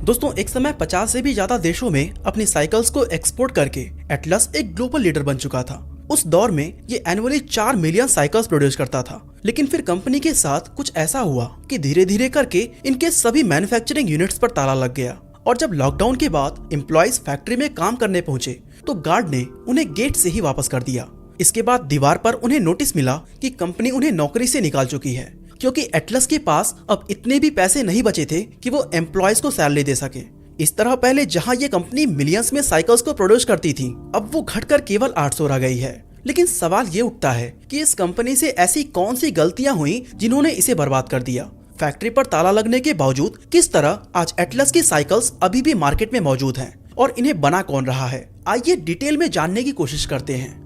दोस्तों एक समय 50 से भी ज्यादा देशों में अपनी साइकिल्स को एक्सपोर्ट करके एटलस एक ग्लोबल लीडर बन चुका था। उस दौर में ये एनुअली 4 मिलियन साइकिल्स प्रोड्यूस करता था। लेकिन फिर कंपनी के साथ कुछ ऐसा हुआ कि धीरे धीरे करके इनके सभी मैन्युफैक्चरिंग यूनिट्स पर ताला लग गया और जब लॉकडाउन के बाद एम्प्लॉइज फैक्ट्री में काम करने पहुंचे तो गार्ड ने उन्हें गेट से ही वापस कर दिया। इसके बाद दीवार पर उन्हें नोटिस मिला कि कंपनी उन्हें नौकरी से निकाल चुकी है, क्योंकि एटलस के पास अब इतने भी पैसे नहीं बचे थे कि वो एम्प्लॉयज को सैलरी दे सके। इस तरह पहले जहां ये कंपनी मिलियंस में साइकिल्स को प्रोड्यूस करती थी, अब वो घटकर केवल 800 रह गई है। लेकिन सवाल ये उठता है कि इस कंपनी से ऐसी कौन सी गलतियां हुई जिन्होंने इसे बर्बाद कर दिया। फैक्ट्री पर ताला लगने के बावजूद किस तरह आज एटलस की साइकिल्स अभी भी मार्केट में मौजूद हैं और इन्हें बना कौन रहा है, आइए डिटेल में जानने की कोशिश करते हैं।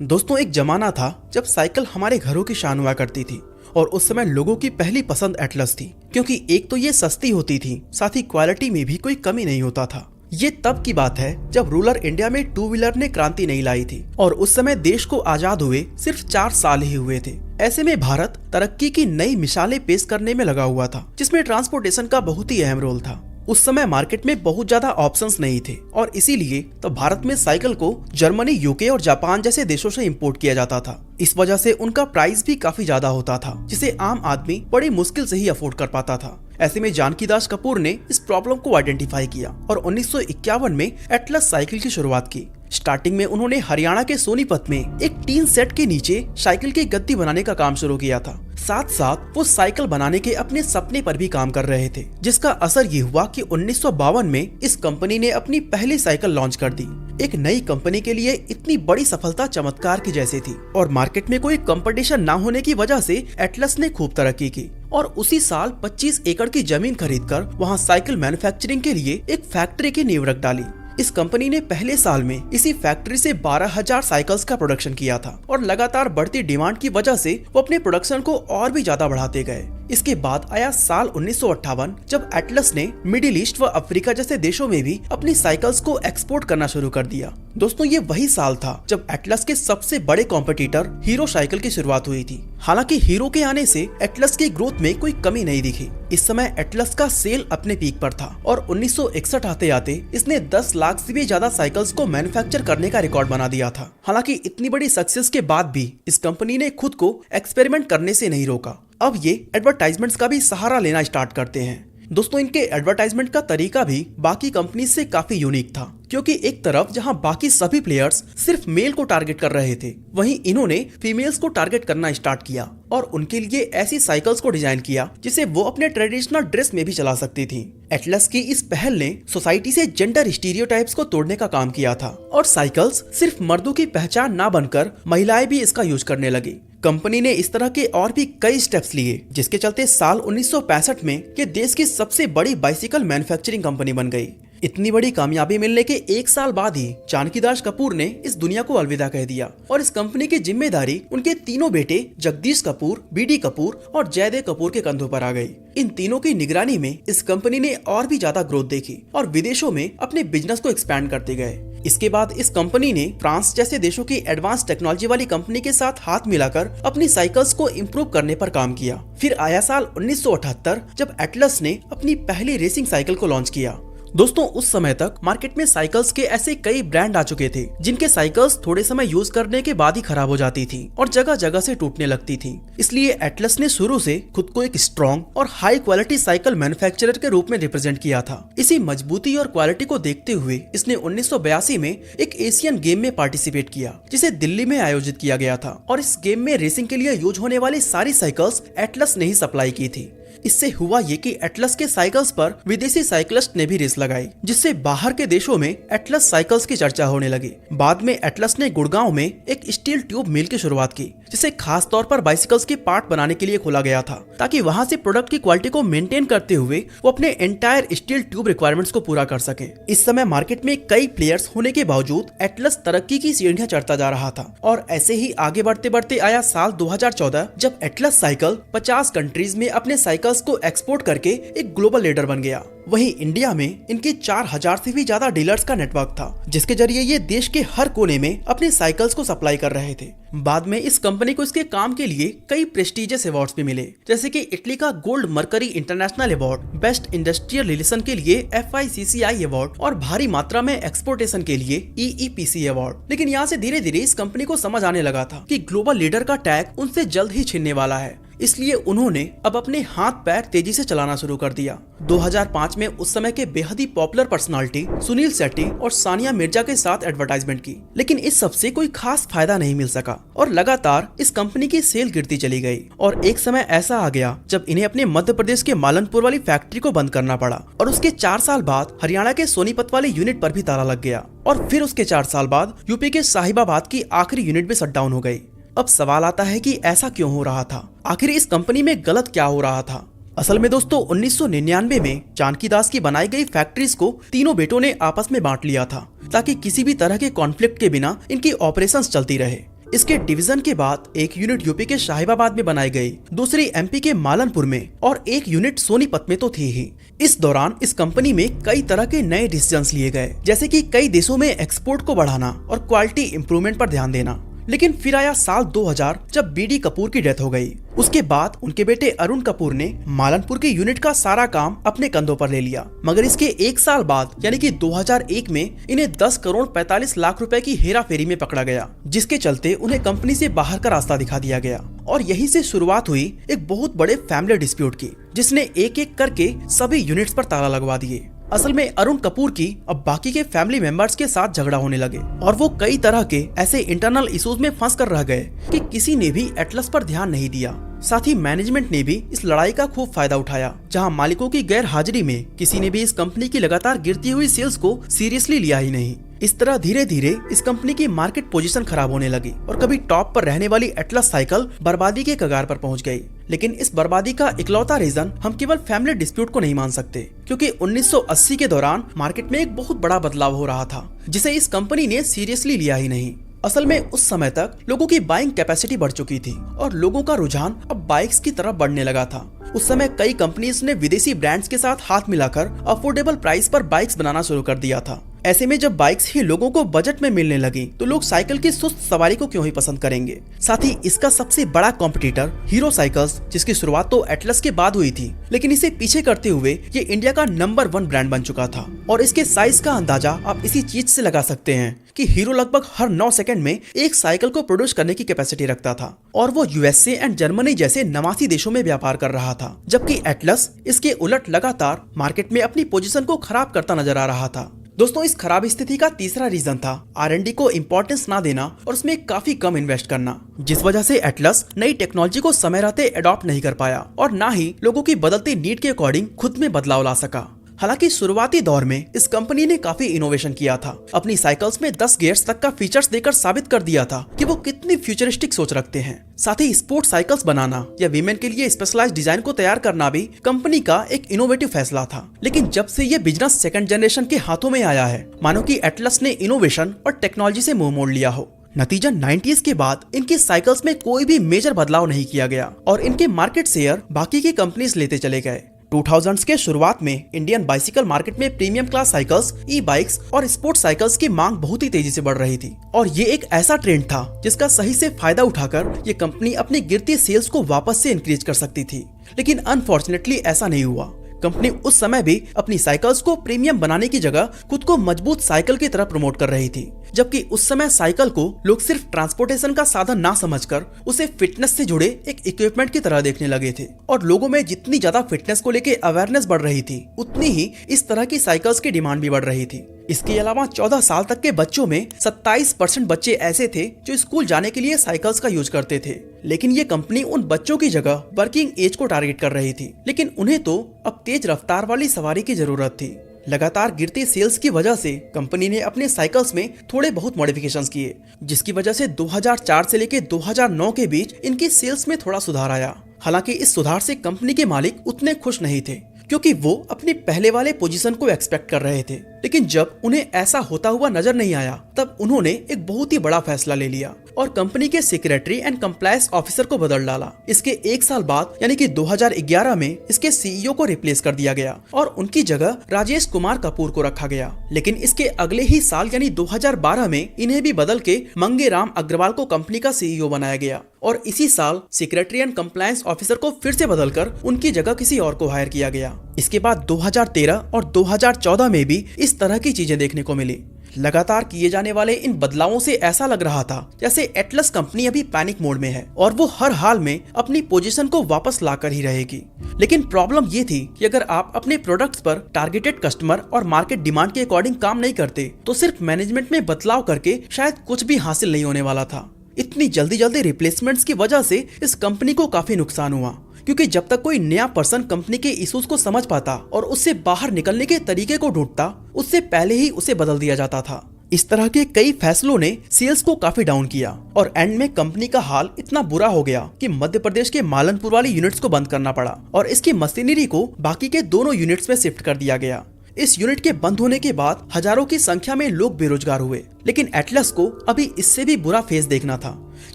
दोस्तों एक जमाना था जब साइकिल हमारे घरों की शान हुआ करती थी और उस समय लोगों की पहली पसंद एटलस थी, क्योंकि एक तो ये सस्ती होती थी, साथ ही क्वालिटी में भी कोई कमी नहीं होता था। ये तब की बात है जब रूरल इंडिया में टू व्हीलर ने क्रांति नहीं लाई थी और उस समय देश को आजाद हुए सिर्फ 4 साल ही हुए थे। ऐसे में भारत तरक्की की नई मिसालें पेश करने में लगा हुआ था, जिसमें ट्रांसपोर्टेशन का बहुत ही अहम रोल था। उस समय मार्केट में बहुत ज्यादा ऑप्शंस नहीं थे और इसीलिए तो भारत में साइकिल को जर्मनी, यूके और जापान जैसे देशों से इंपोर्ट किया जाता था। इस वजह से उनका प्राइस भी काफी ज्यादा होता था, जिसे आम आदमी बड़ी मुश्किल से ही अफोर्ड कर पाता था। ऐसे में जानकी दास कपूर ने इस प्रॉब्लम को आइडेंटिफाई किया और 1951 में एटलस साइकिल की शुरुआत की। स्टार्टिंग में उन्होंने हरियाणा के सोनीपत में एक टीन सेट के नीचे साइकिल की गद्दी बनाने का काम शुरू किया था। साथ साथ वो साइकिल बनाने के अपने सपने पर भी काम कर रहे थे, जिसका असर ये हुआ कि 1952 में इस कंपनी ने अपनी पहली साइकिल लॉन्च कर दी। एक नई कंपनी के लिए इतनी बड़ी सफलता चमत्कार की जैसी थी और मार्केट में कोई कंपटीशन ना होने की वजह से एटलस ने खूब तरक्की की और उसी साल 25 एकड़ की जमीन खरीदकर वहां साइकिल मैन्युफैक्चरिंग के लिए एक फैक्ट्री की नींव रख डाली। इस कंपनी ने पहले साल में इसी फैक्ट्री से 12,000 साइकिल्स का प्रोडक्शन किया था और लगातार बढ़ती डिमांड की वजह से वो अपने प्रोडक्शन को और भी ज्यादा बढ़ाते गए। इसके बाद आया साल 1958 जब एटलस ने मिडिल ईस्ट व अफ्रीका जैसे देशों में भी अपनी साइकिल्स को एक्सपोर्ट करना शुरू कर दिया। दोस्तों ये वही साल था जब एटलस के सबसे बड़े कॉम्पिटिटर हीरो साइकिल की शुरुआत हुई थी। हालांकि हीरो के आने से एटलस की ग्रोथ में कोई कमी नहीं दिखी। इस समय एटलस का सेल अपने पीक पर था और 1961 आते आते इसने 10 लाख से भी ज्यादा साइकिल्स को मैन्युफैक्चर करने का रिकॉर्ड बना दिया था। हालांकि इतनी बड़ी सक्सेस के बाद भी इस कंपनी ने खुद को एक्सपेरिमेंट करने से नहीं रोका। अब ये एडवर्टाइजमेंट्स का भी सहारा लेना स्टार्ट करते हैं। दोस्तों इनके एडवर्टाइजमेंट का तरीका भी बाकी कंपनी से काफी यूनिक था, क्योंकि एक तरफ जहां बाकी सभी प्लेयर्स सिर्फ मेल को टारगेट कर रहे थे, वहीं इन्होंने फीमेल्स को टारगेट करना स्टार्ट किया और उनके लिए ऐसी साइकिल्स को डिजाइन किया जिसे वो अपने ट्रेडिशनल ड्रेस में भी चला सकती थी। एटलस की इस पहल ने सोसाइटी से जेंडर स्टीरियोटाइप्स को तोड़ने का काम किया था और साइकिल्स सिर्फ मर्दों की पहचान ना बनकर महिलाएं भी इसका यूज करने लगी। कंपनी ने इस तरह के और भी कई स्टेप्स लिए, जिसके चलते साल 1965 में ये देश की सबसे बड़ी बाइसिकल मैन्युफैक्चरिंग कंपनी बन गई। इतनी बड़ी कामयाबी मिलने के 1 साल बाद ही जानकी दास कपूर ने इस दुनिया को अलविदा कह दिया और इस कंपनी की जिम्मेदारी उनके तीनों बेटे जगदीश कपूर, बीडी कपूर और जयदेव कपूर के कंधों पर आ गई। इन तीनों की निगरानी में इस कंपनी ने और भी ज्यादा ग्रोथ देखी और विदेशों में अपने बिजनेस को एक्सपैंड करते गए। इसके बाद इस कंपनी ने फ्रांस जैसे देशों की एडवांस टेक्नोलॉजी वाली कंपनी के साथ हाथ मिलाकर अपनी साइकिल्स को इम्प्रूव करने पर काम किया। फिर आया साल 1978 जब एटलस ने अपनी पहली रेसिंग साइकिल को लॉन्च किया। दोस्तों उस समय तक मार्केट में साइकिल्स के ऐसे कई ब्रांड आ चुके थे जिनके साइकिल्स थोड़े समय यूज करने के बाद ही खराब हो जाती थी और जगह जगह से टूटने लगती थी। इसलिए एटलस ने शुरू से खुद को एक स्ट्रॉन्ग और हाई क्वालिटी साइकिल मैन्युफैक्चरर के रूप में रिप्रेजेंट किया था। इसी मजबूती और क्वालिटी को देखते हुए इसने 1982 में एक एशियन गेम में पार्टिसिपेट किया, जिसे दिल्ली में आयोजित किया गया था और इस गेम में रेसिंग के लिए यूज होने वाली सारी साइकिल्स एटलस ने ही सप्लाई की थी। इससे हुआ ये कि एटलस के साइकिल्स पर विदेशी साइकिलिस्ट ने भी रेस लगाई, जिससे बाहर के देशों में एटलस साइकिल्स की चर्चा होने लगी। बाद में एटलस ने गुड़गांव में एक स्टील ट्यूब मिल की शुरुआत की, जिसे खास तौर पर बाइसिकल्स के पार्ट बनाने के लिए खोला गया था, ताकि वहां से प्रोडक्ट की क्वालिटी को मेंटेन करते हुए वो अपने एंटायर स्टील ट्यूब रिक्वायरमेंट्स को पूरा कर सके। इस समय मार्केट में कई प्लेयर्स होने के बावजूद एटलस तरक्की की सीढ़ियां चढ़ता जा रहा था और ऐसे ही आगे बढ़ते बढ़ते आया साल 2014 जब एटलस साइकिल 50 कंट्रीज में अपने साइकिल्स को एक्सपोर्ट करके एक ग्लोबल लीडर बन गया। वहीं इंडिया में इनके 4000 से भी ज्यादा डीलर्स का नेटवर्क था, जिसके जरिए ये देश के हर कोने में अपने साइकिल्स को सप्लाई कर रहे थे। बाद में इस कंपनी को इसके काम के लिए कई प्रेस्टिजियस अवार्ड्स भी मिले, जैसे कि इटली का gold mercury international award, best industrial relation के लिए FICCI अवार्ड और भारी मात्रा में एक्सपोर्टेशन के लिए EEPC अवार्ड। लेकिन यहाँ से धीरे धीरे इस कंपनी को समझ आने लगा था कि ग्लोबल लीडर का टैग उनसे जल्द ही छिनने वाला है, इसलिए उन्होंने अब अपने हाथ पैर तेजी से चलाना शुरू कर दिया। 2005 में उस समय के बेहद ही पॉपुलर पर्सनालिटी सुनील शेट्टी और सानिया मिर्जा के साथ एडवर्टाइजमेंट की, लेकिन इस सब से कोई खास फायदा नहीं मिल सका और लगातार इस कंपनी की सेल गिरती चली गई। और एक समय ऐसा आ गया जब इन्हें अपने मध्य प्रदेश के मालनपुर वाली फैक्ट्री को बंद करना पड़ा और उसके 4 साल बाद हरियाणा के सोनीपत वाले यूनिट पर भी ताला लग गया और फिर उसके 4 साल बाद यूपी के साहिबाबाद की आखिरी यूनिट भी शट डाउन हो गई। अब सवाल आता है कि ऐसा क्यों हो रहा था, आखिर इस कंपनी में गलत क्या हो रहा था। असल में दोस्तों 1999 में जानकी दास की बनाई गई फैक्ट्रीज को तीनों बेटों ने आपस में बांट लिया था ताकि किसी भी तरह के कॉन्फ्लिक्ट के बिना इनकी ऑपरेशंस चलती रहे। इसके डिवीजन के बाद एक यूनिट यूपी के शाहिबाबाद में बनाई गई, दूसरी MP के मालनपुर में और एक यूनिट सोनीपत में तो थी ही। इस दौरान इस कंपनी में कई तरह के नए डिसीजंस लिए गए, जैसे कि कई देशों में एक्सपोर्ट को बढ़ाना और क्वालिटी इंप्रूवमेंट पर ध्यान देना। लेकिन फिर आया साल 2000 जब BD कपूर की डेथ हो गई। उसके बाद उनके बेटे अरुण कपूर ने मालनपुर की यूनिट का सारा काम अपने कंधों पर ले लिया, मगर इसके 1 साल बाद यानी कि 2001 में इन्हें 10 करोड़ 45 लाख रुपए की हेरा फेरी में पकड़ा गया, जिसके चलते उन्हें कंपनी से बाहर का रास्ता दिखा दिया गया। और यहीं से शुरुआत हुई एक बहुत बड़े फैमिली डिस्प्यूट की, जिसने एक एक करके सभी यूनिट्स पर ताला लगवा दिए। असल में अरुण कपूर की अब बाकी के फैमिली मेंबर्स के साथ झगड़ा होने लगे और वो कई तरह के ऐसे इंटरनल इश्यूज में फंस कर रह गए कि किसी ने भी एटलस पर ध्यान नहीं दिया। साथ ही मैनेजमेंट ने भी इस लड़ाई का खूब फायदा उठाया, जहां मालिकों की गैर हाजिरी में किसी ने भी इस कंपनी की लगातार गिरती हुई सेल्स को सीरियसली लिया ही नहीं। इस तरह धीरे धीरे इस कंपनी की मार्केट पोजीशन खराब होने लगी और कभी टॉप पर रहने वाली एटलस साइकिल बर्बादी के कगार पर पहुंच गई। लेकिन इस बर्बादी का इकलौता रीजन हम केवल फैमिली डिस्प्यूट को नहीं मान सकते, क्योंकि 1980 के दौरान मार्केट में एक बहुत बड़ा बदलाव हो रहा था, जिसे इस कंपनी ने सीरियसली लिया ही नहीं। असल में उस समय तक लोगों की बाइंग कैपेसिटी बढ़ चुकी थी और लोगों का रुझान अब बाइक्स की तरफ बढ़ने लगा था। उस समय कई कंपनीज ने विदेशी ब्रांड्स के साथ हाथ मिलाकर अफोर्डेबल प्राइस पर बाइक्स बनाना शुरू कर दिया था। ऐसे में जब बाइक्स ही लोगों को बजट में मिलने लगी तो लोग साइकिल की सुस्त सवारी को क्यों ही पसंद करेंगे। साथ ही इसका सबसे बड़ा कॉम्पिटिटर हीरो साइकिल्स, जिसकी शुरुआत तो एटलस के बाद हुई थी, लेकिन इसे पीछे करते हुए ये इंडिया का नंबर 1 ब्रांड बन चुका था। और इसके साइज का अंदाजा आप इसी चीज से लगा सकते हैं कि हीरो लगभग हर 9 सेकंड में एक साइकिल को प्रोड्यूस करने की कैपेसिटी रखता था और वो USA एंड जर्मनी जैसे 89 देशों में व्यापार कर रहा था, जबकि एटलस इसके उलट लगातार मार्केट में अपनी पोजीशन को खराब करता नजर आ रहा था। दोस्तों इस खराब स्थिति का तीसरा रीजन था R&D को इम्पोर्टेंस ना देना और उसमें काफी कम इन्वेस्ट करना, जिस वजह से एटलस नई टेक्नोलॉजी को समय रहते अडॉप्ट नहीं कर पाया और ना ही लोगों की बदलती नीड के अकॉर्डिंग खुद में बदलाव ला सका। हालांकि शुरुआती दौर में इस कंपनी ने काफी इनोवेशन किया था, अपनी साइकिल्स में 10 गियर्स तक का फीचर्स देकर साबित कर दिया था कि वो कितनी फ्यूचरिस्टिक सोच रखते हैं। साथ ही स्पोर्ट्स साइकिल्स बनाना या वीमेन के लिए स्पेशलाइज्ड डिजाइन को तैयार करना भी कंपनी का एक इनोवेटिव फैसला था। लेकिन जब से ये बिजनेस सेकंड जनरेशन के हाथों में आया है, मानो कि एटलस ने इनोवेशन और टेक्नोलॉजी से मुंह मोड़ लिया हो। नतीजा 90s के बाद इनकी साइकिल्स में कोई भी मेजर बदलाव नहीं किया गया और इनके मार्केट शेयर बाकी की कंपनीज लेते चले गए। 2000s के शुरुआत में इंडियन बाइसिकल मार्केट में प्रीमियम क्लास साइकिल्स, ई बाइक्स और स्पोर्ट्स साइकिल्स की मांग बहुत ही तेजी से बढ़ रही थी और ये एक ऐसा ट्रेंड था जिसका सही से फायदा उठाकर ये कंपनी अपनी गिरती सेल्स को वापस से इंक्रीज कर सकती थी। लेकिन अनफॉर्चुनेटली ऐसा नहीं हुआ। कंपनी उस समय भी अपनी साइकिल्स को प्रीमियम बनाने की जगह खुद को मजबूत साइकिल की तरह प्रमोट कर रही थी, जबकि उस समय साइकिल को लोग सिर्फ ट्रांसपोर्टेशन का साधन ना समझकर उसे फिटनेस से जुड़े एक इक्विपमेंट की तरह देखने लगे थे। और लोगों में जितनी ज्यादा फिटनेस को लेकर अवेयरनेस बढ़ रही थी, उतनी ही इस तरह की साइकिल्स की डिमांड भी बढ़ रही थी। इसके अलावा 14 साल तक के बच्चों में 27% बच्चे ऐसे थे जो स्कूल जाने के लिए साइकिल्स का यूज करते थे। लेकिन ये कंपनी उन बच्चों की जगह वर्किंग एज को टारगेट कर रही थी, लेकिन उन्हें तो अब तेज रफ्तार वाली सवारी की जरूरत थी। लगातार गिरती सेल्स की वजह से कंपनी ने अपने साइकिल्स में थोड़े बहुत मॉडिफिकेशंस किए, जिसकी वजह से 2004 से लेकर 2009 के बीच इनकी सेल्स में थोड़ा सुधार आया। हालांकि इस सुधार से कंपनी के मालिक उतने खुश नहीं थे, क्योंकि वो अपने पहले वाले पोजीशन को एक्सपेक्ट कर रहे थे। लेकिन जब उन्हें ऐसा होता हुआ नजर नहीं आया, तब उन्होंने एक बहुत ही बड़ा फैसला ले लिया और कंपनी के सेक्रेटरी एंड कंप्लायंस ऑफिसर को बदल डाला। इसके एक साल बाद यानी कि 2011 में इसके सीईओ को रिप्लेस कर दिया गया और उनकी जगह राजेश कुमार कपूर को रखा गया। लेकिन इसके अगले ही साल यानी 2012 में इन्हें भी बदल के मंगे राम अग्रवाल को कंपनी का सीईओ बनाया गया और इसी साल सेक्रेटरी एंड कंप्लायंस ऑफिसर को फिर से बदलकर उनकी जगह किसी और को हायर किया गया। इसके बाद 2013 और 2014 में भी इस तरह की चीजें देखने को मिली। लगातार किए जाने वाले इन बदलावों से ऐसा लग रहा था जैसे एटलस कंपनी अभी पैनिक मोड में है और वो हर हाल में अपनी पोजीशन को वापस लाकर ही रहेगी। लेकिन प्रॉब्लम ये थी कि अगर आप अपने प्रोडक्ट्स पर टारगेटेड कस्टमर और मार्केट डिमांड के अकॉर्डिंग काम नहीं करते तो सिर्फ मैनेजमेंट में बदलाव करके शायद कुछ भी हासिल नहीं होने वाला था। इतनी जल्दी रिप्लेसमेंट्स की वजह से इस कंपनी को काफी नुकसान हुआ, क्योंकि जब तक कोई नया पर्सन कंपनी के इश्यूज को समझ पाता और उससे बाहर निकलने के तरीके को ढूंढता, उससे पहले ही उसे बदल दिया जाता था। इस तरह के कई फैसलों ने सेल्स को काफी डाउन किया और एंड में कंपनी का हाल इतना बुरा हो गया कि मध्य प्रदेश के मालनपुर वाली यूनिट्स को बंद करना पड़ा और इसकी मशीनरी को बाकी के दोनों यूनिट्स में शिफ्ट कर दिया गया। इस यूनिट के बंद होने के बाद हजारों की संख्या में लोग बेरोजगार हुए। लेकिन एटलस को अभी इससे भी बुरा फेज देखना था,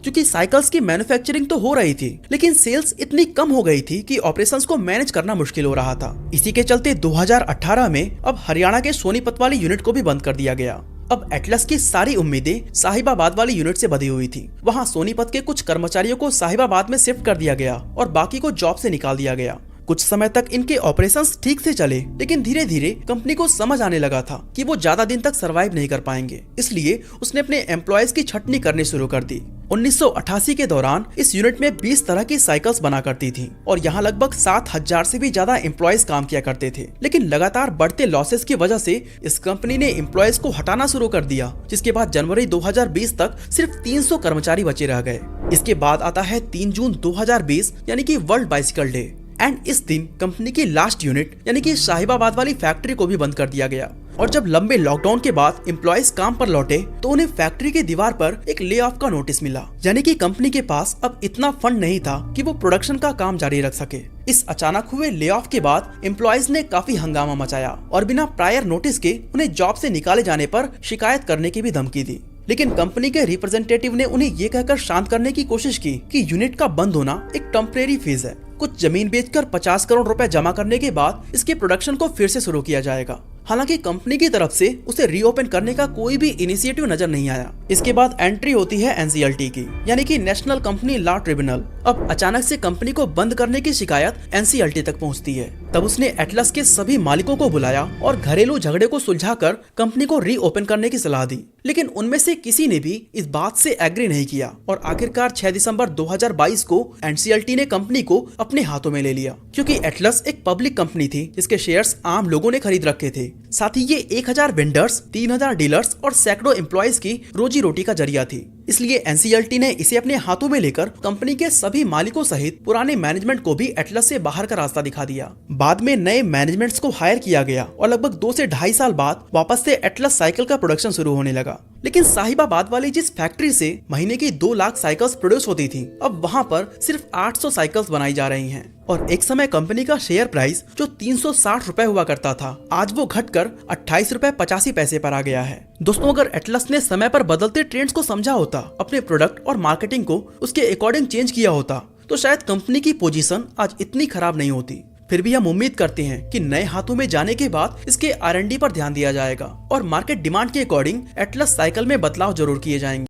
क्योंकि साइकिल्स की मैन्युफैक्चरिंग तो हो रही थी लेकिन सेल्स इतनी कम हो गई थी कि ऑपरेशंस को मैनेज करना मुश्किल हो रहा था। इसी के चलते 2018 में अब हरियाणा के सोनीपत वाली यूनिट को भी बंद कर दिया गया। अब एटलस की सारी उम्मीदें साहिबाबाद वाली यूनिट से बंधी हुई थी। वहाँ सोनीपत के कुछ कर्मचारियों को साहिबाबाद में शिफ्ट कर दिया गया और बाकी को जॉब से निकाल दिया गया। कुछ समय तक इनके ऑपरेशंस ठीक से चले, लेकिन धीरे धीरे कंपनी को समझ आने लगा था कि वो ज्यादा दिन तक सरवाइव नहीं कर पाएंगे, इसलिए उसने अपने एम्प्लॉयज की छटनी करनी शुरू कर दी। 1988 के दौरान इस यूनिट में 20 तरह की साइकिल्स बना करती थी और यहाँ लगभग 7000 से भी ज्यादा एम्प्लॉयज काम किया करते थे। लेकिन लगातार बढ़ते लॉसेस की वजह से इस कंपनी ने एम्प्लॉयज को हटाना शुरू कर दिया, जिसके बाद जनवरी 2020 तक सिर्फ 300 कर्मचारी बचे रह गए। इसके बाद आता है 3 जून 2020 यानी कि वर्ल्ड बाइसिकल डे एंड इस दिन कंपनी की लास्ट यूनिट यानी कि साहिबाबाद वाली फैक्ट्री को भी बंद कर दिया गया। और जब लंबे लॉकडाउन के बाद एम्प्लॉयज काम पर लौटे तो उन्हें फैक्ट्री की दीवार पर एक ले ऑफ का नोटिस मिला, यानी कि कंपनी के पास अब इतना फंड नहीं था कि वो प्रोडक्शन का काम जारी रख सके। इस अचानक हुए ले ऑफ के बाद एम्प्लॉयज ने काफी हंगामा मचाया और बिना प्रायर नोटिस के उन्हें जॉब से निकाले जाने पर शिकायत करने की भी धमकी दी। लेकिन कंपनी के रिप्रेजेंटेटिव ने उन्हें ये कहकर शांत करने की कोशिश की कि यूनिट का बंद होना एक टेम्परेरी फेज है। कुछ जमीन बेचकर 50 करोड़ रुपए जमा करने के बाद इसके प्रोडक्शन को फिर से शुरू किया जाएगा। हालांकि कंपनी की तरफ से उसे रीओपन करने का कोई भी इनिशिएटिव नजर नहीं आया। इसके बाद एंट्री होती है एनसीएलटी की, यानी कि नेशनल कंपनी लॉ ट्रिब्यूनल। अब अचानक से कंपनी को बंद करने की शिकायत एनसीएलटी तक पहुंचती है। तब उसने एटलस के सभी मालिकों को बुलाया और घरेलू झगड़े को सुलझाकर कंपनी को रीओपन करने की सलाह दी। लेकिन उनमें से किसी ने भी इस बात से एग्री नहीं किया और आखिरकार 6 दिसंबर 2022 को एनसीएलटी ने कंपनी को अपने हाथों में ले लिया, क्योंकि एटलस एक पब्लिक कंपनी थी जिसके शेयर्स आम लोगों ने खरीद रखे थे। साथ ही ये 1000 वेंडर्स, 3000 डीलर्स और सैकड़ों एम्प्लॉयज की रोजी रोटी का जरिया थी। इसलिए एनसीएलटी ने इसे अपने हाथों में लेकर कंपनी के सभी मालिकों सहित पुराने मैनेजमेंट को भी एटलस से बाहर का रास्ता दिखा दिया। बाद में नए मैनेजमेंट्स को हायर किया गया और लगभग 2 से 2.5 साल बाद वापस से एटलस साइकिल का प्रोडक्शन शुरू होने लगा। लेकिन साहिबाबाद वाली जिस फैक्ट्री से महीने की 2 लाख साइकिल्स प्रोड्यूस होती थी, अब वहाँ पर सिर्फ 800 साइकिल्स बनाई जा रही हैं। और एक समय कंपनी का शेयर प्राइस जो 360 रुपए हुआ करता था, आज वो घटकर 28 रुपए 85 पैसे पर आ गया है। दोस्तों, अगर एटलस ने समय पर बदलते ट्रेंड्स को समझा होता, अपने प्रोडक्ट और मार्केटिंग को उसके अकॉर्डिंग चेंज किया होता, तो शायद कंपनी की पोजीशन आज इतनी खराब नहीं होती। फिर भी हम उम्मीद करते हैं कि नए हाथों में जाने के बाद इसके R&D पर ध्यान दिया जाएगा और मार्केट डिमांड के अकॉर्डिंग एटलस साइकिल में बदलाव जरूर किए जाएंगे।